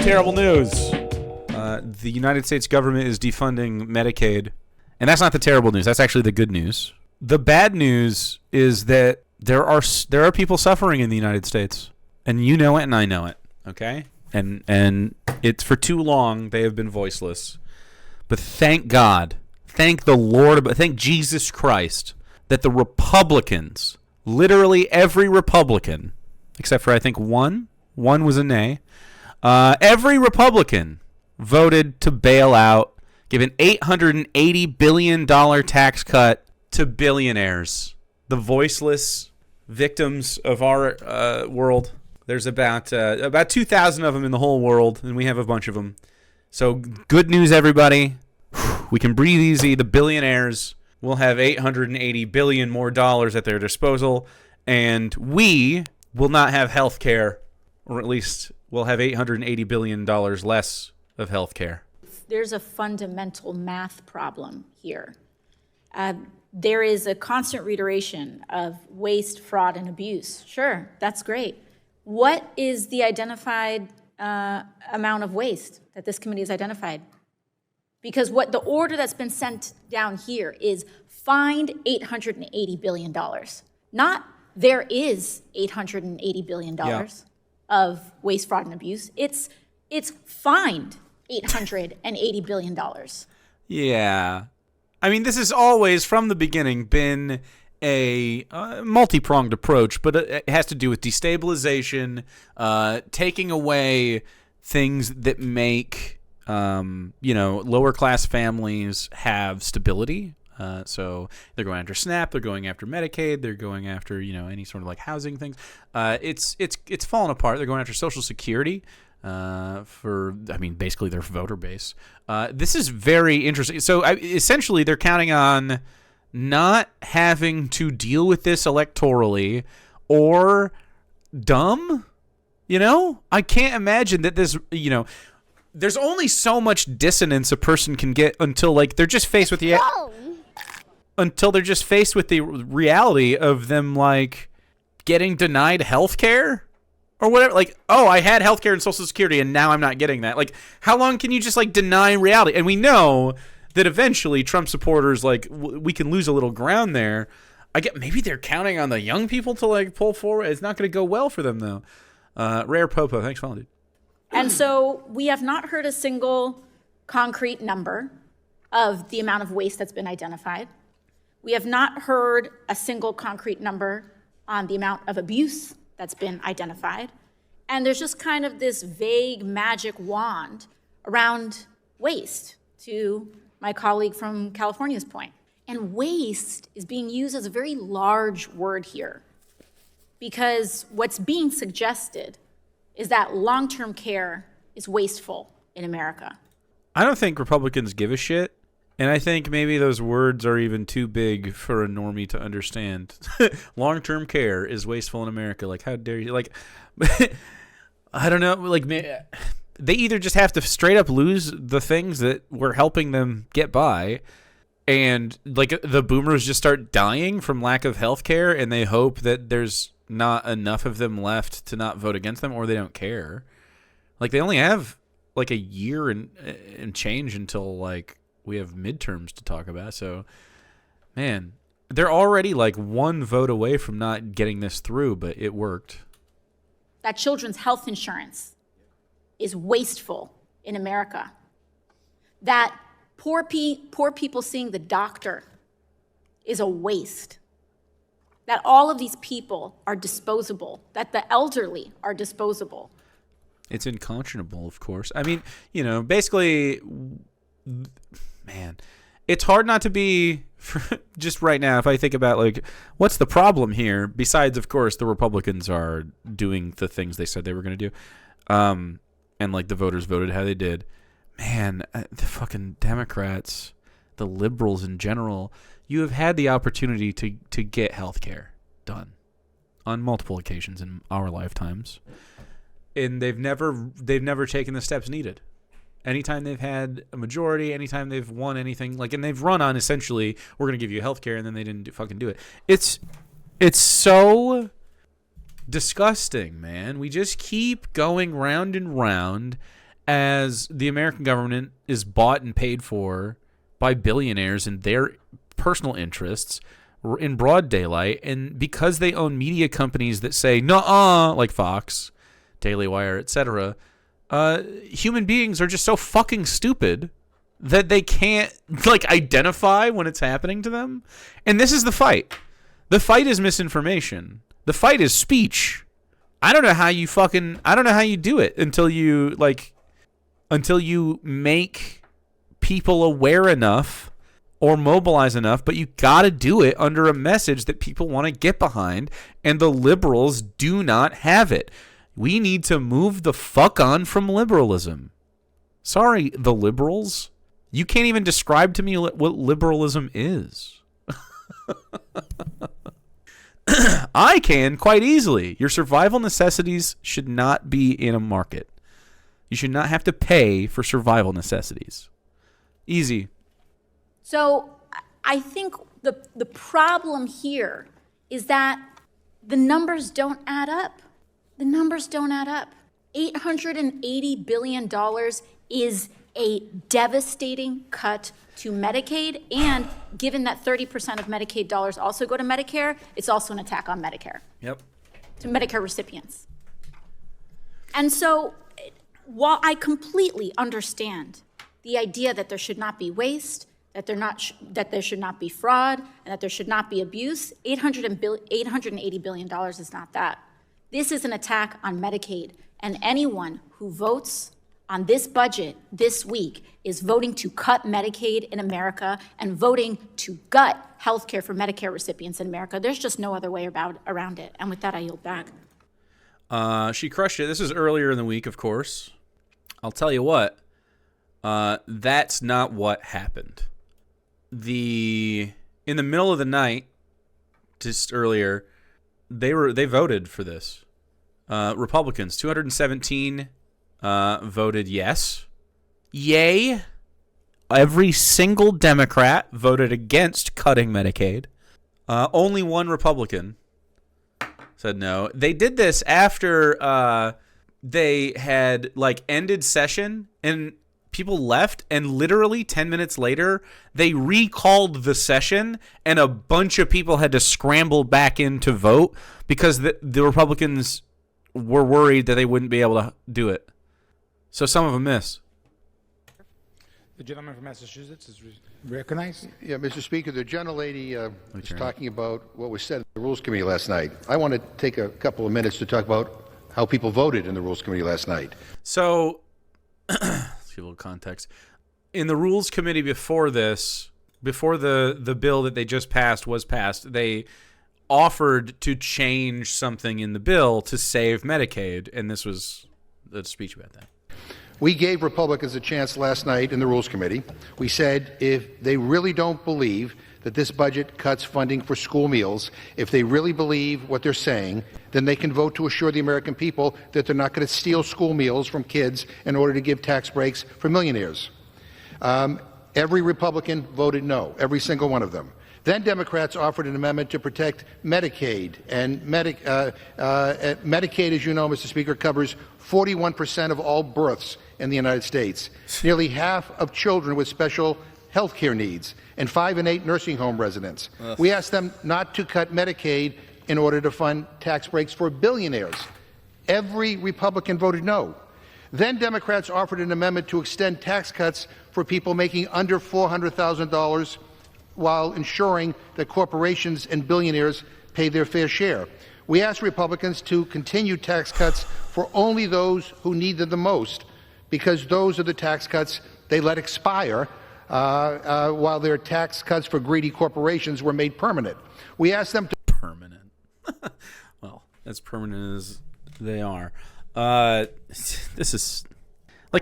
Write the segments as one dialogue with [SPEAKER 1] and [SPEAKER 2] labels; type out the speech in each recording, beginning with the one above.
[SPEAKER 1] Terrible news. The United States government is defunding Medicaid. And that's not the terrible news. That's actually the good news. The bad news is that there are people suffering in the United States. And you know it and I know it. Okay? And it's for too long they have been voiceless. But thank God, thank the Lord, thank Jesus Christ that the Republicans, literally every Republican, except for I think one was a nay, every Republican voted to bail out, give an $880 billion tax cut to billionaires, the voiceless victims of our world. There's about 2,000 of them in the whole world, and we have a bunch of them. So good news, everybody. We can breathe easy. The billionaires will have $880 billion more dollars at their disposal, and we will not have health care, or at least we'll have $880 billion less of health care.
[SPEAKER 2] There's a fundamental math problem here. There is a constant reiteration of waste, fraud, and abuse. Sure, that's great. What is the identified amount of waste that this committee has identified? Because what the order that's been sent down here is find $880 billion. Not there is $880 billion of waste, fraud, and abuse. It's find $880 billion.
[SPEAKER 1] Yeah. I mean, this has always, from the beginning, been a multi-pronged approach, but it has to do with destabilization, taking away things that make lower class families have stability. So they're going after SNAP, they're going after Medicaid, they're going after any sort of like housing things. It's fallen apart. They're going after Social Security basically their voter base. This is very interesting. So essentially, they're counting on not having to deal with this electorally or dumb. I can't imagine that this. There's only so much dissonance a person can get until they're just faced with the reality of them getting denied health care or whatever. I had health care and Social Security and now I'm not getting that. How long can you just deny reality? And we know that eventually Trump supporters we can lose a little ground there. Maybe they're counting on the young people to pull forward. It's not going to go well for them though. Rare Popo, thanks for following, dude.
[SPEAKER 2] And so we have not heard a single concrete number of the amount of waste that's been identified. We have not heard a single concrete number on the amount of abuse that's been identified. And there's just kind of this vague magic wand around waste, to my colleague from California's point. And waste is being used as a very large word here, because what's being suggested is that long-term care is wasteful in America.
[SPEAKER 1] I don't think Republicans give a shit, and I think maybe those words are even too big for a normie to understand. Long-term care is wasteful in America. How dare you? I don't know. They either just have to straight up lose the things that were helping them get by, and the boomers just start dying from lack of health care, and they hope that there's not enough of them left to not vote against them, or they don't care. They only have a year and change until we have midterms to talk about. So man, they're already one vote away from not getting this through, but it worked.
[SPEAKER 2] That children's health insurance is wasteful in America. That poor people seeing the doctor is a waste. That all of these people are disposable, that the elderly are disposable.
[SPEAKER 1] It's unconscionable, of course. I mean, basically, man, it's hard not to be, just right now, if I think about, what's the problem here? Besides, of course, the Republicans are doing the things they said they were going to do. And, the voters voted how they did. Man, the fucking Democrats, the liberals in general, you have had the opportunity to get health care done on multiple occasions in our lifetimes, and they've never taken the steps needed. Anytime they've had a majority, anytime they've won anything, and they've run on essentially, we're going to give you health care, and then they didn't fucking do it. It's so disgusting, man. We just keep going round and round, as the American government is bought and paid for by billionaires and their personal interests in broad daylight, and because they own media companies that say nuh-uh, like Fox, Daily Wire, etc., human beings are just so fucking stupid that they can't like identify when it's happening to them. And this is the fight. The fight is misinformation. The fight is speech. I don't know how you do it until you make people aware enough or mobilize enough, but you got to do it under a message that people want to get behind, and the liberals do not have it. We need to move the fuck on from liberalism. Sorry, the liberals. You can't even describe to me what liberalism is. I can quite easily. Your survival necessities should not be in a market. You should not have to pay for survival necessities. Easy.
[SPEAKER 2] So I think the problem here is that the numbers don't add up. The numbers don't add up. $880 billion is a devastating cut to Medicaid, and given that 30% of Medicaid dollars also go to Medicare, it's also an attack on Medicare.
[SPEAKER 1] Yep. To
[SPEAKER 2] Medicare recipients. And so while I completely understand the idea that there should not be waste, that there should not be fraud, and that there should not be abuse, $880 billion is not that. This is an attack on Medicaid, and anyone who votes on this budget this week is voting to cut Medicaid in America and voting to gut health care for Medicare recipients in America. There's just no other way around it. And with that, I yield back.
[SPEAKER 1] She crushed it. This is earlier in the week, of course. I'll tell you what. That's not what happened. In the middle of the night, just earlier, they voted for this. Republicans, 217 voted yes. Yay. Every single Democrat voted against cutting Medicaid. Only one Republican said no. They did this after they had ended session and people left, and literally 10 minutes later, they recalled the session, and a bunch of people had to scramble back in to vote because the Republicans were worried that they wouldn't be able to do it. So some of them missed.
[SPEAKER 3] The gentleman from Massachusetts is recognized.
[SPEAKER 4] Yeah, Mr. Speaker, the gentlelady was talking about what was said in the Rules Committee last night. I want to take a couple of minutes to talk about how people voted in the Rules Committee last night.
[SPEAKER 1] So, let's give a little context. In the Rules Committee before this, before the bill that they just passed was passed, they offered to change something in the bill to save Medicaid, and this was the speech about that.
[SPEAKER 4] We gave Republicans a chance last night in the Rules Committee. We said if they really don't believe that this budget cuts funding for school meals, if they really believe what they're saying, then they can vote to assure the American people that they're not going to steal school meals from kids in order to give tax breaks for millionaires. Every Republican voted no, every single one of them. Then Democrats offered an amendment to protect Medicaid. And Medicaid, as you know, Mr. Speaker, covers 41% of all births in the United States, nearly half of children with special health care needs, and 5 in 8 nursing home residents. We asked them not to cut Medicaid in order to fund tax breaks for billionaires. Every Republican voted no. Then Democrats offered an amendment to extend tax cuts for people making under $400,000 while ensuring that corporations and billionaires pay their fair share. We asked Republicans to continue tax cuts for only those who need them the most, because those are the tax cuts they let expire while their tax cuts for greedy corporations were made permanent. We asked them to...
[SPEAKER 1] Permanent. Well, as permanent as they are. This is...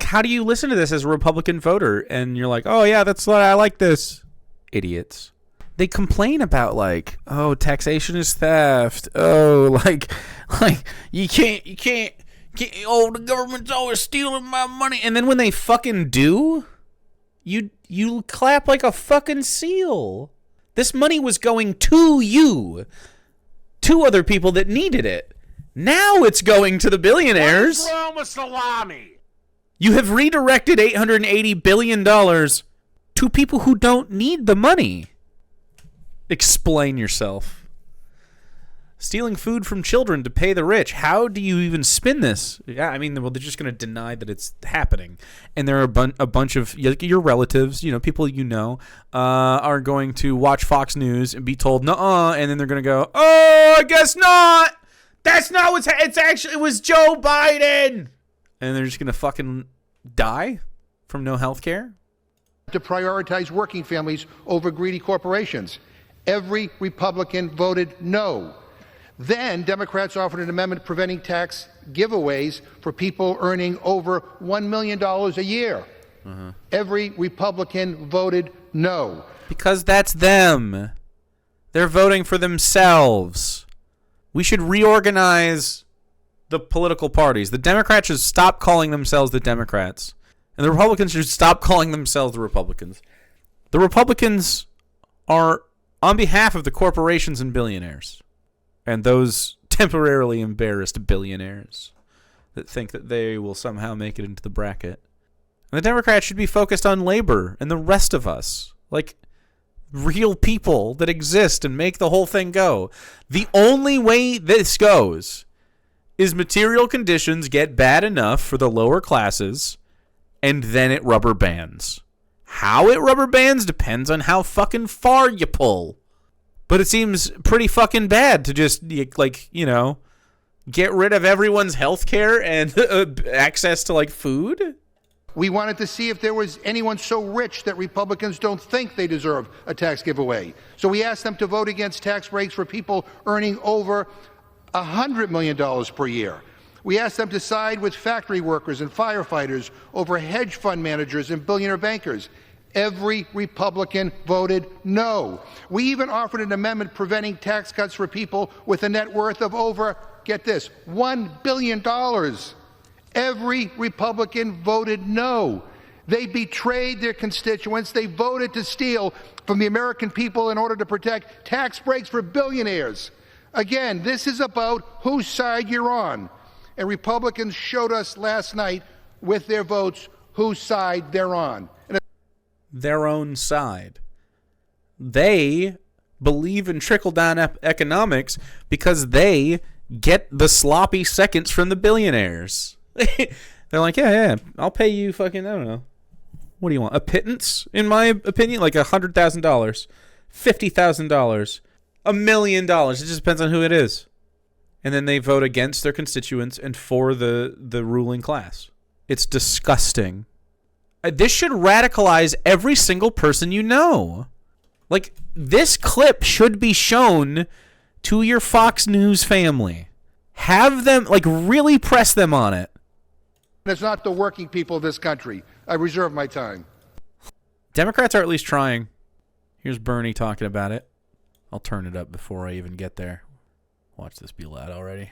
[SPEAKER 1] how do you listen to this as a Republican voter and you're like, oh yeah, that's what I like this. Idiots. They complain about oh, taxation is theft. Oh, you can't, oh, the government's always stealing my money. And then when they fucking do, you clap like a fucking seal. This money was going to you, to other people that needed it. Now it's going to the billionaires.
[SPEAKER 5] What's wrong with salami?
[SPEAKER 1] You have redirected $880 billion to people who don't need the money. Explain yourself. Stealing food from children to pay the rich. How do you even spin this? Yeah, I mean, well, they're just going to deny that it's happening. And there are a bunch of your relatives, people are going to watch Fox News and be told, nuh-uh, and then they're going to go, oh, I guess not. That's not what's it was Joe Biden. And they're just going to fucking die from no health care?
[SPEAKER 4] To prioritize working families over greedy corporations. Every Republican voted no. Then Democrats offered an amendment preventing tax giveaways for people earning over $1 million a year. Every Republican voted no.
[SPEAKER 1] Because that's them. They're voting for themselves. We should reorganize the political parties. The Democrats should stop calling themselves the Democrats. And the Republicans should stop calling themselves the Republicans. The Republicans are on behalf of the corporations and billionaires. And those temporarily embarrassed billionaires that think that they will somehow make it into the bracket. And the Democrats should be focused on labor and the rest of us. Like real people that exist and make the whole thing go. The only way this goes is material conditions get bad enough for the lower classes and then it rubber bands. How it rubber bands depends on how fucking far you pull. But it seems pretty fucking bad to just, get rid of everyone's health care and access to, food.
[SPEAKER 4] We wanted to see if there was anyone so rich that Republicans don't think they deserve a tax giveaway. So we asked them to vote against tax breaks for people earning over $100 million per year. We asked them to side with factory workers and firefighters over hedge fund managers and billionaire bankers. Every Republican voted no. We even offered an amendment preventing tax cuts for people with a net worth of over, get this, $1 billion. Every Republican voted no. They betrayed their constituents. They voted to steal from the American people in order to protect tax breaks for billionaires. Again, this is about whose side you're on. And Republicans showed us last night with their votes whose side they're on.
[SPEAKER 1] Their own side. They believe in trickle-down economics because they get the sloppy seconds from the billionaires. They're like, yeah, I'll pay you fucking, I don't know. What do you want? A pittance, in my opinion? Like $100,000, $50,000, $1 million. It just depends on who it is. And then they vote against their constituents and for the ruling class. It's disgusting. This should radicalize every single person you know. Like, this clip should be shown to your Fox News family. Have them, really press them on it.
[SPEAKER 4] It's not the working people of this country. I reserve my time.
[SPEAKER 1] Democrats are at least trying. Here's Bernie talking about it. I'll turn it up before I even get there. Watch this be loud already.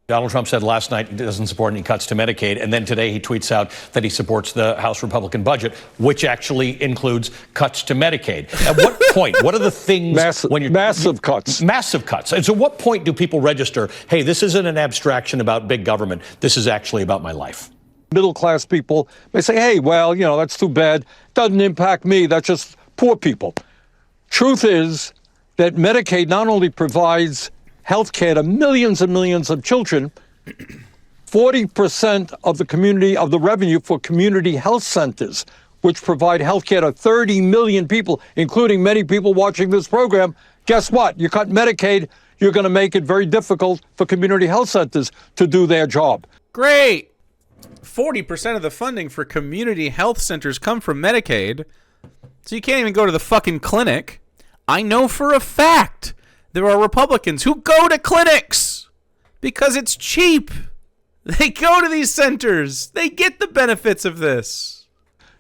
[SPEAKER 5] Donald Trump said last night he doesn't support any cuts to Medicaid, and then today he tweets out that he supports the House Republican budget, which actually includes cuts to Medicaid. At what point? What are the things
[SPEAKER 6] massive cuts?
[SPEAKER 5] Massive cuts. And so, what point do people register? Hey, this isn't an abstraction about big government. This is actually about my life.
[SPEAKER 6] Middle class people may say, "Hey, well, that's too bad. Doesn't impact me. That's just poor people." Truth is that Medicaid not only provides health care to millions and millions of children, 40% of the revenue for community health centers, which provide health care to 30 million people, including many people watching this program. Guess what? You cut Medicaid, you're going to make it very difficult for community health centers to do their job.
[SPEAKER 1] Great. 40% of the funding for community health centers come from Medicaid, so you can't even go to the fucking clinic. I know for a fact there are Republicans who go to clinics because it's cheap. They go to these centers. They get the benefits of this.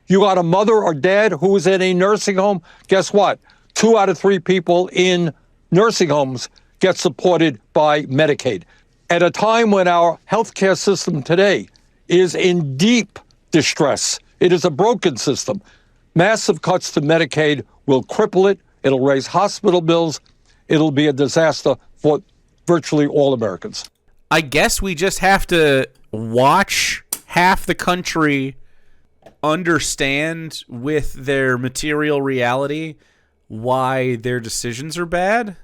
[SPEAKER 6] You got a mother or dad who is in a nursing home. Guess what? 2 out of 3 people in nursing homes get supported by Medicaid. At a time when our healthcare system today is in deep distress, it is a broken system. Massive cuts to Medicaid will cripple it. It'll raise hospital bills. It'll be a disaster for virtually all Americans.
[SPEAKER 1] I guess we just have to watch half the country understand with their material reality why their decisions are bad?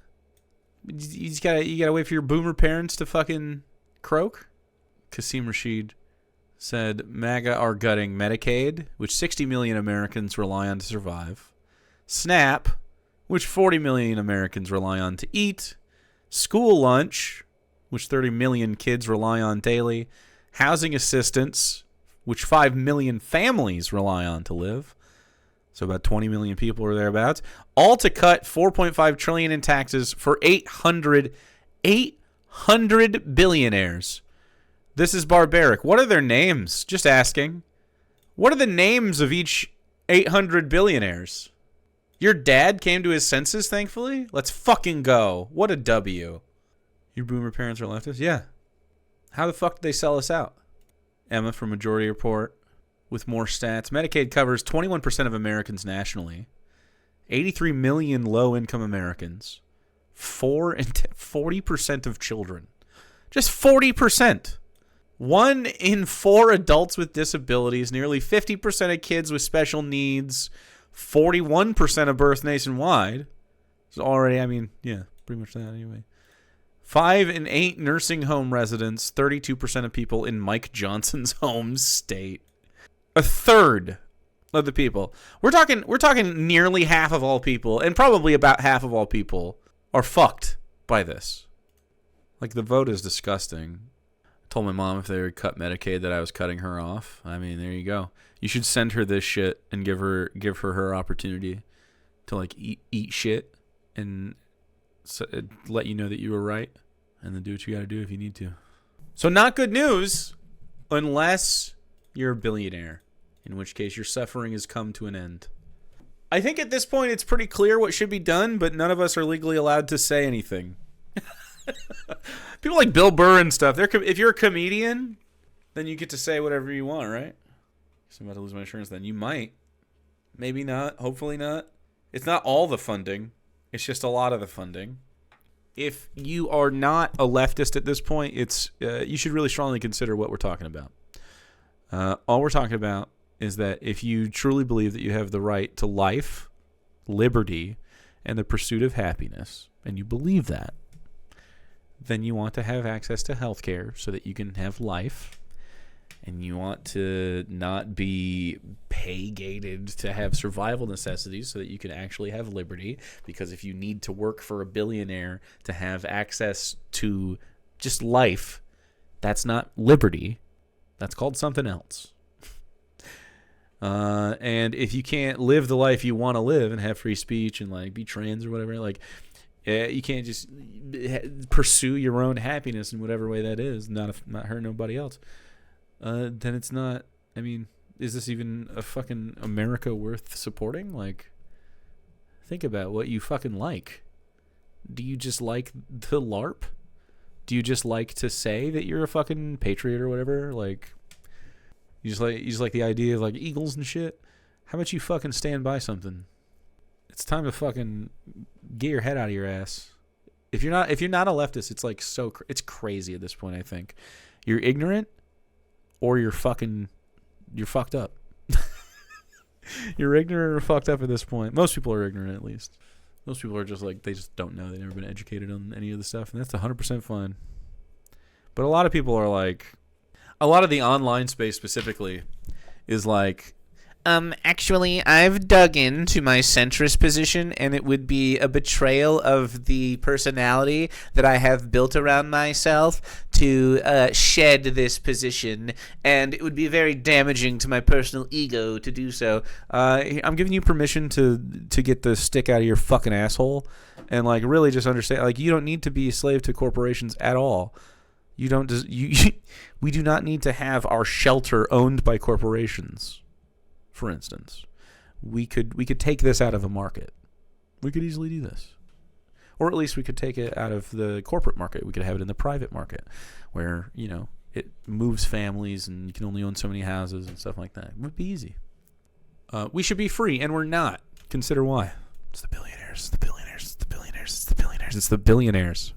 [SPEAKER 1] You gotta wait for your boomer parents to fucking croak? Kasim Rashid said MAGA are gutting Medicaid, which 60 million Americans rely on to survive. SNAP, which 40 million Americans rely on to eat. School lunch, which 30 million kids rely on daily. Housing assistance, which 5 million families rely on to live. So about 20 million people or thereabouts. All to cut 4.5 trillion in taxes for 800 billionaires. This is barbaric. What are their names? Just asking. What are the names of each 800 billionaires? Your dad came to his senses, thankfully? Let's fucking go. What a W. Your boomer parents are leftists? Yeah. How the fuck did they sell us out? Emma from Majority Report with more stats. Medicaid covers 21% of Americans nationally. 83 million low-income Americans. 40% of children. Just 40%. 1 in 4 adults with disabilities. Nearly 50% of kids with special needs. 41% of births nationwide. So already, I mean, yeah, pretty much that anyway. 5 in 8 nursing home residents. 32% of people in Mike Johnson's home state. A third of the people. We're talking nearly half of all people, and probably about half of all people are fucked by this. Like, the vote is disgusting. I told my mom if they would cut Medicaid that I was cutting her off. I mean, there you go. You should send her this shit and give her opportunity to like eat shit and let you know that you were right, and then do what you got to do if you need to. So not good news unless you're a billionaire, in which case your suffering has come to an end. I think at this point it's pretty clear what should be done, but none of us are legally allowed to say anything. People like Bill Burr and stuff, if you're a comedian, then you get to say whatever you want, right? I'm about to lose my insurance then. You might. Maybe not. Hopefully not. It's not all the funding. It's just a lot of the funding. If you are not a leftist at this point, it's you should really strongly consider what we're talking about. All we're talking about is that if you truly believe that you have the right to life, liberty, and the pursuit of happiness, and you believe that, then you want to have access to health care so that you can have life, and you want to not be pay-gated to have survival necessities so that you can actually have liberty, because if you need to work for a billionaire to have access to just life, that's not liberty. That's called something else. And if you can't live the life you want to live and have free speech and like be trans or whatever, like you can't just pursue your own happiness in whatever way that is, not hurt nobody else. Then it's not. I mean, is this even a fucking America worth supporting? Like, think about what you fucking like. Do you just like the LARP? Do you just like to say that you're a fucking patriot or whatever? Like, you just like the idea of like eagles and shit. How about you fucking stand by something? It's time to fucking get your head out of your ass. If you're not a leftist, it's like it's crazy at this point. I think you're ignorant, or you're fucked up. You're ignorant or fucked up at this point. Most people are ignorant, at least. Most people are just like, they just don't know. They've never been educated on any of the stuff, and that's 100% fine. But a lot of people are like, a lot of the online space specifically is like, actually, I've dug into my centrist position, and it would be a betrayal of the personality that I have built around myself to shed this position, and it would be very damaging to my personal ego to do so. I'm giving you permission to get the stick out of your fucking asshole, and like really just understand, like, you don't need to be a slave to corporations at all. We do not need to have our shelter owned by corporations. For instance, we could take this out of a market. We could easily do this. Or at least we could take it out of the corporate market. We could have it in the private market where, you know, it moves families and you can only own so many houses and stuff like that. It would be easy. We should be free, and we're not. Consider why. It's the billionaires. It's the billionaires. It's the billionaires. It's the billionaires. It's the billionaires.